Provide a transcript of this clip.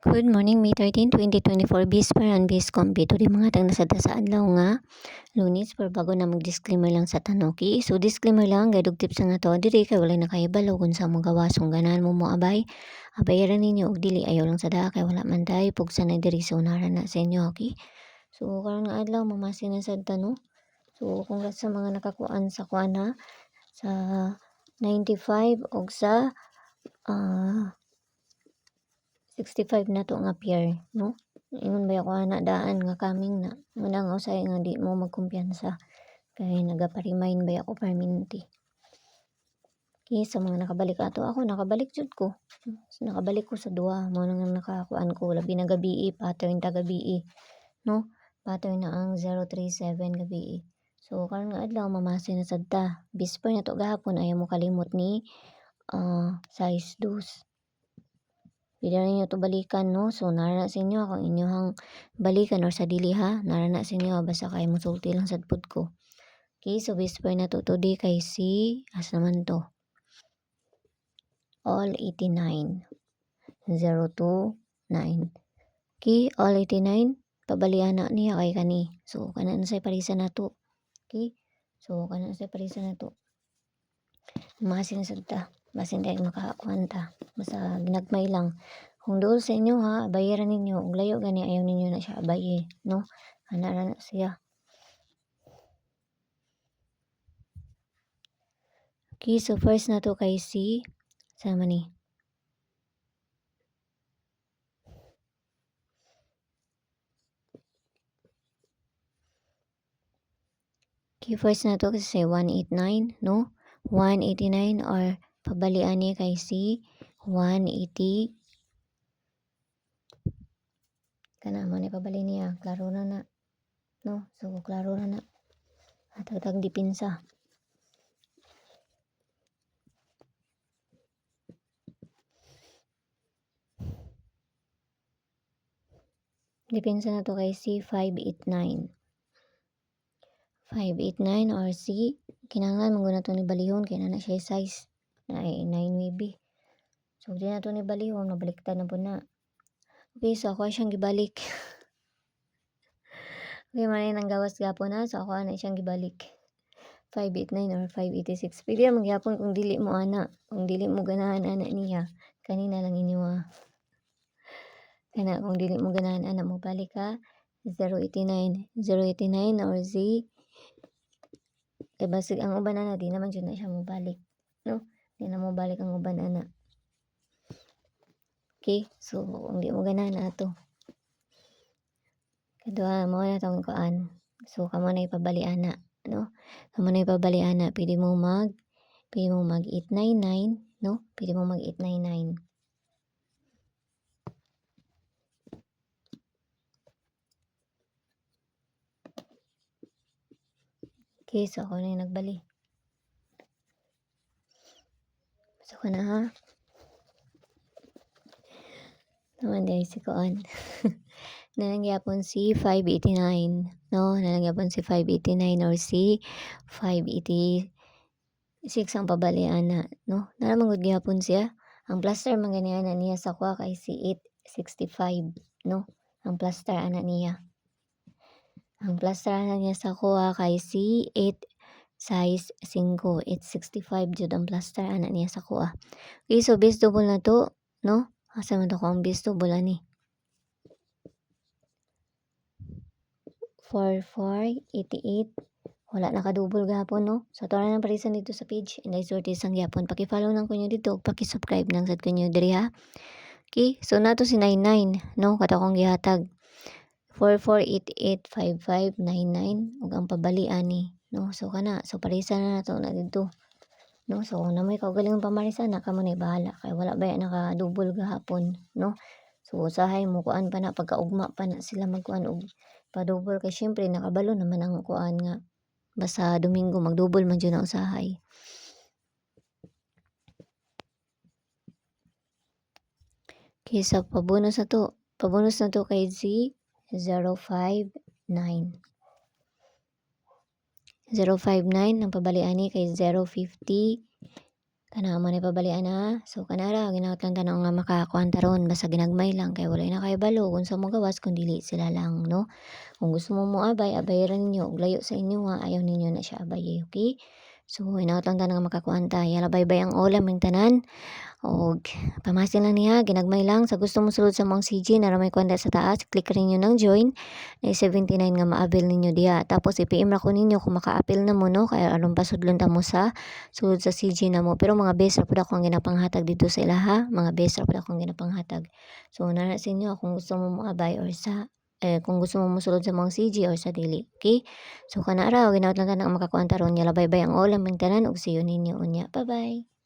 Good morning, May 13, 2024. Bis paran bis kombi. Ito di mga tang nasa sa adlaw nga. Lunes, pero bago na mag-disclaimer lang sa tanoki. So, disclaimer lang, gaidog tips nga to. Diri kay wala na kayo balaw kung sa mong gawasong ganahan mo abay. Abayaran ninyo og dili ayaw lang sa da kay wala man tayo. Pugsa na diri so nara na sa inyo, okay? So, karon nga adlaw, mamasin na sa tano. So, congrats sa mga nakakuan sa kuan ha. Sa 95 og sa 65 na to nga pair, no? Ingon ba ako ana daan nga coming na. Muna nga usay nga di mo magkumpiyansa. Kaya nagapa-remind ba ako permanente. Okay, sa mga nakabalik ato, ako nakabalik jud ko. So, nakabalik ko sa duha. Mo nang nakakuan ko labi na gabi pattern ta gabi, no? Pattern na ang 037 gabi. So karon nga adlaw mamase na sad ta. Bisper na to gahapon ayaw mo kalimot ni size 2. Pwede na ninyo to balikan, no? So, nara na sa inyo kung inyohang balikan or sa dili ha. Nara na sa inyo, basta kayo musulti lang sa pod ko. Okay, so whisper na to today kay si, as naman to. All 89. 029. Okay, all 89. Pabalian na niya kay kani. So, kanan sa parisa na to. Okay, so kanan sa parisa na to. Masin sa ta. Basin tayo makakuan ta. Basta ginagmay lang. Kung doon sa inyo ha, bayaran ninyo. Kung layo gani, ayaw ninyo na siya abaye. No? Hanara na siya. Okay, so first na to kay si, sama ni. Okay, first na to kasi 189, no? 189 or pabalian niya kay si 180. Kana mo ni pabali niya. Klaro na na. No? So, klaro na na. Atag dipinsa. Dipinsa na to kay si 589. 589 or C, kinangan manguna to ni balihon kaya na siya size na 9 maybe. So di na to ni balihon, nabaliktad na po na. Okay, so ako siyang gibalik. Okay, manay nang gawas gapon na, so ako na siyang gibalik. 589 or 586. Pwede naman gyapon kung dili mo ana, kung dili mo ganahan ana niya. Kanina lang inyo kana kung dili mo ganahan ana mo balik ha. 089 or Z. Kaya basig ang uban ana di naman jud na siya mo balik, no? Di na mo balik ang uban ana. Okay, so kung di mo ganahan ato. Kadua mo na tong kuan. So kamo na ipabalian na, no? Kamo na ipabalian na, pwede mo mag 899, no? Pwede mo mag 899. Okay, so ako na yung nagbali. So ko na ha. Naman dahil si Koan. Nalangyapon si 589. No? Nalangyapon si 589 or si 586 ang pabalian na. No? Naramang gyapon siya. Ang plaster man ganyan na niya sa kuha kay si 865. No? Ang plaster ana niya. Ang plaster ana niya sa kuha kay si 8 size 5. 865 jud ang plaster ana niya sa kuha. Okay, so base double na to. No? Asa man to ko ang base double ani. 4488. Wala nakadouble gahapon, no? So, tara ng parisan dito sa page. And I sort isang gahapon. Paki-follow lang ko nyo dito. Paki-subscribe lang sa kunyo diri ha. Okay? So, nato si 99, no? Kata kong gihatag. 44885599. Ug ang pabalian ni. No? So, kana. So, parisan na nato na dito. No? So, kung namoy kaugaling pamarisan na, kamo na bahala. Kaya wala ba yan nakadouble gahapon, no? So, usahay mo kuan pa na pagkaugma pa na sila magkuan og pa-double kay syempre nakabalo naman ang kuan nga basta Domingo mag-double man jud na usahay. Okay, so pabonus na to. Pabonus na to kay Z 059. 059 ang pabalian ni kay 050 Kana mo ni pabalian ha. So kanara ginaot lang ta nga makakuan ta ron basta ginagmay lang kay walay na kahibalo kung sa mo gawas kun dili sila lang 'no. Kung gusto mo moabay, abayaran ninyo ug layo sa inyo nga ayaw ninyo na siya abayi, okay? So hinaot lang ta nga makakuan ta, yala baybay ang ulam ming tanan. Og pamasin lang niya, ginagmay lang. Sa gusto mong sulod sa mga CG na may kwanda sa taas, click rin nyo ng join. Na 79 nga ma-avail ninyo diha. Tapos i-PM ra ko ninyo kung maka-appeal na mo no. Kaya aron pasudlon ta mo sa sulod sa CG na mo. Pero mga best ra pud ako ang ginapanghatag dito sa ilaha. Mga best ra pud ako ang ginapanghatag. So nana sa inyo kung gusto mo moabay or sa kung gusto mo mosulod sa mga CG or sa dili. Okay? So kana ra, ginaot lang ka na makakuan taron. Yala bye-bye ang ulam ng tanan ug see you ninyo unya. Bye-bye.